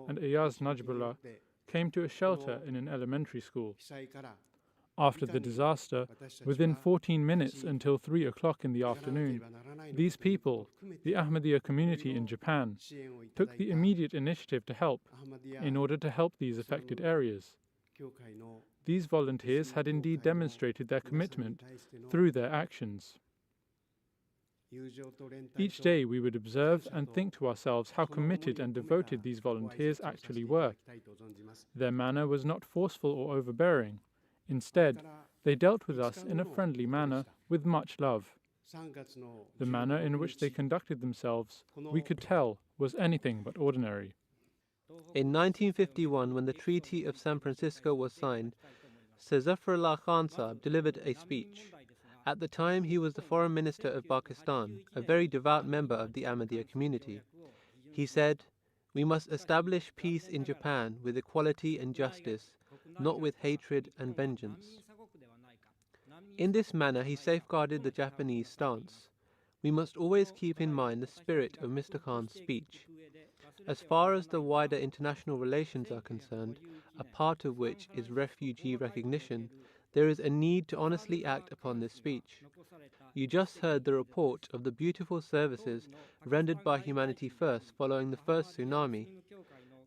and Ayaz Najbullah came to a shelter in an elementary school. After the disaster, within 14 minutes until 3 o'clock in the afternoon, these people, the Ahmadiyya community in Japan, took the immediate initiative to help in order to help these affected areas. These volunteers had indeed demonstrated their commitment through their actions. Each day we would observe and think to ourselves how committed and devoted these volunteers actually were. Their manner was not forceful or overbearing. Instead, they dealt with us in a friendly manner with much love. The manner in which they conducted themselves, we could tell, was anything but ordinary. In 1951, when the Treaty of San Francisco was signed, Sir Zafrullah Khan Sahib delivered a speech. At the time, he was the Foreign Minister of Pakistan, a very devout member of the Ahmadiyya community. He said, "We must establish peace in Japan with equality and justice, not with hatred and vengeance." In this manner, he safeguarded the Japanese stance. We must always keep in mind the spirit of Mr. Khan's speech. As far as the wider international relations are concerned, a part of which is refugee recognition, there is a need to honestly act upon this speech. You just heard the report of the beautiful services rendered by Humanity First following the first tsunami.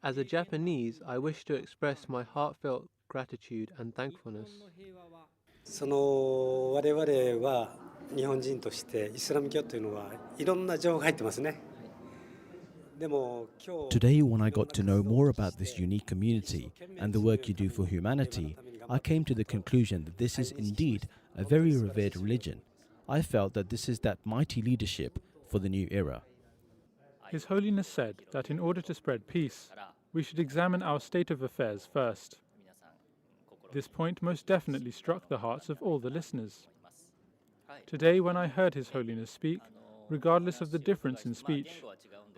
As a Japanese, I wish to express my heartfelt gratitude and thankfulness. 我々は日本人としてイスラム教というのはいろんな情報が入ってますね。 Today, when I got to know more about this unique community and the work you do for humanity, I came to the conclusion that this is indeed a very revered religion. I felt that this is that mighty leadership for the new era. His Holiness said that in order to spread peace, we should examine our state of affairs first. This point most definitely struck the hearts of all the listeners. Today, when I heard His Holiness speak, regardless of the difference in speech,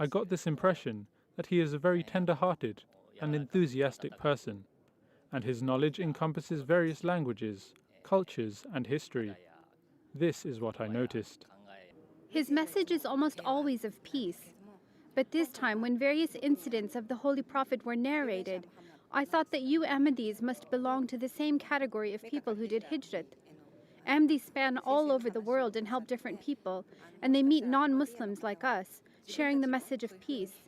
I got this impression that he is a very tender-hearted and enthusiastic person, and his knowledge encompasses various languages, cultures, and history. This is what I noticed. His message is almost always of peace, but this time when various incidents of the Holy Prophet were narrated, I thought that you Ahmadis must belong to the same category of people who did Hijrat. Ahmadis span all over the world and help different people, and they meet non-Muslims like us, sharing the message of peace.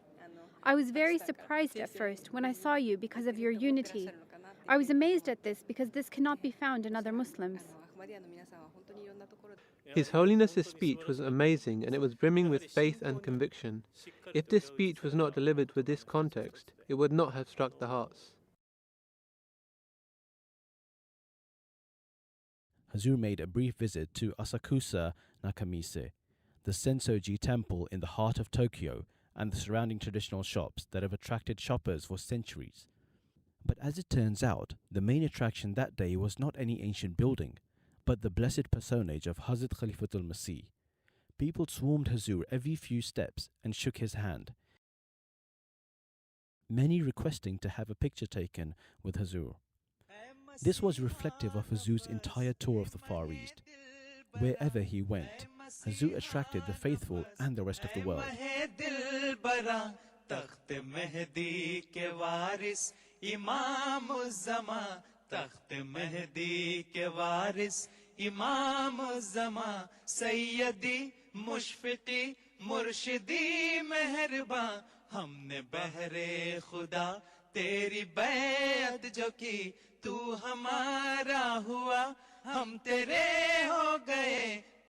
I was very surprised at first when I saw you because of your unity. I was amazed at this because this cannot be found in other Muslims. His Holiness's speech was amazing and it was brimming with faith and conviction. If this speech was not delivered with this context, it would not have struck the hearts. Hazur made a brief visit to Asakusa Nakamise, the Sensoji temple in the heart of Tokyo, and the surrounding traditional shops that have attracted shoppers for centuries. But as it turns out, the main attraction that day was not any ancient building, but the blessed personage of Hazrat Khalifatul Masih. People swarmed Hazur every few steps and shook his hand, many requesting to have a picture taken with Hazur. This was reflective of Hazur's entire tour of the Far East. Wherever he went, Hazur attracted the faithful and the rest of the world. तू हमारा हुआ हम तेरे हो गए